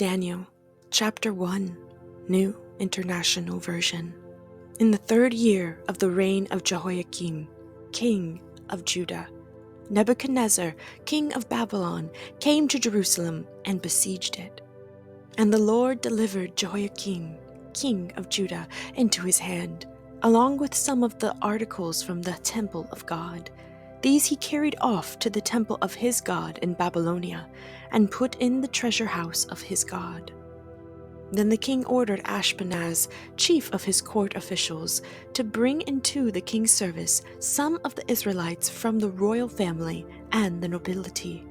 Daniel, Chapter 1, New International Version. In the 3rd year of the reign of Jehoiakim, king of Judah, Nebuchadnezzar, king of Babylon, came to Jerusalem and besieged it. And the Lord delivered Jehoiakim, king of Judah, into his hand, along with some of the articles from the temple of God. These he carried off to the temple of his God in Babylonia, and put in the treasure house of his God. Then the king ordered Ashpenaz, chief of his court officials, to bring into the king's service some of the Israelites from the royal family and the nobility,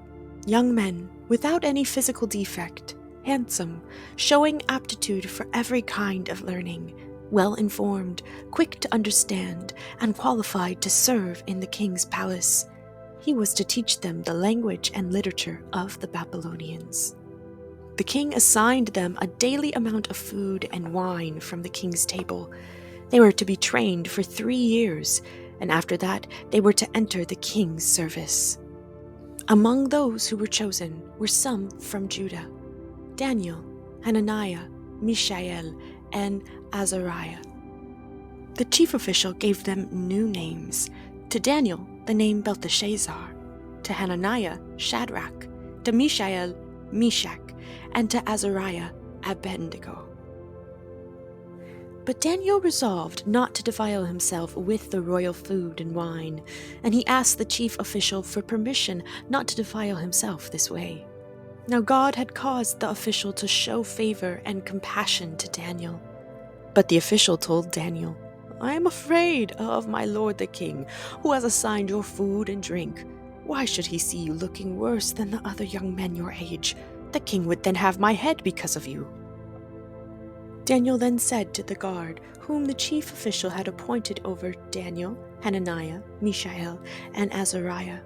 young men without any physical defect, handsome, showing aptitude for every kind of learning, well-informed, quick to understand, and qualified to serve in the king's palace. He was to teach them the language and literature of the Babylonians. The king assigned them a daily amount of food and wine from the king's table. They were to be trained for 3 years, and after that they were to enter the king's service. Among those who were chosen were some from Judah: Daniel, Hananiah, Mishael, and Azariah. The chief official gave them new names. To Daniel, the name Belteshazzar; to Hananiah, Shadrach; to Mishael, Meshach; and to Azariah, Abednego. But Daniel resolved not to defile himself with the royal food and wine, and he asked the chief official for permission not to defile himself this way. Now God had caused the official to show favor and compassion to Daniel. But the official told Daniel, "I am afraid of my lord the king, who has assigned your food and drink. Why should he see you looking worse than the other young men your age? The king would then have my head because of you." Daniel then said to the guard, whom the chief official had appointed over Daniel, Hananiah, Mishael, and Azariah,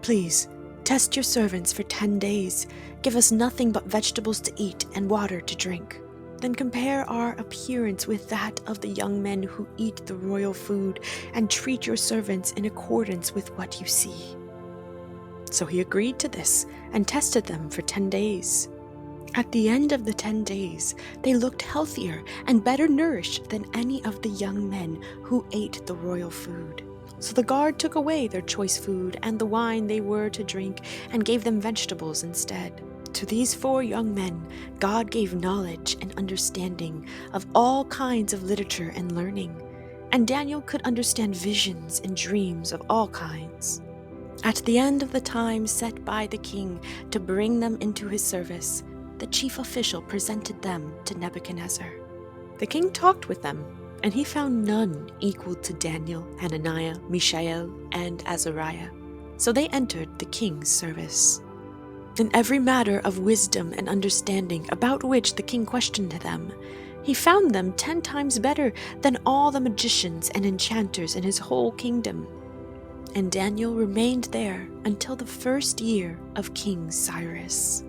"Please, test your servants for 10 days. Give us nothing but vegetables to eat and water to drink. Then compare our appearance with that of the young men who eat the royal food, and treat your servants in accordance with what you see." So he agreed to this and tested them for 10 days. At the end of the 10 days, they looked healthier and better nourished than any of the young men who ate the royal food. So the guard took away their choice food and the wine they were to drink, and gave them vegetables instead. To these 4 young men, God gave knowledge and understanding of all kinds of literature and learning, and Daniel could understand visions and dreams of all kinds. At the end of the time set by the king to bring them into his service, the chief official presented them to Nebuchadnezzar. The king talked with them, and he found none equal to Daniel, Hananiah, Mishael, and Azariah. So they entered the king's service. In every matter of wisdom and understanding about which the king questioned them, he found them 10 times better than all the magicians and enchanters in his whole kingdom. And Daniel remained there until the 1st year of King Cyrus.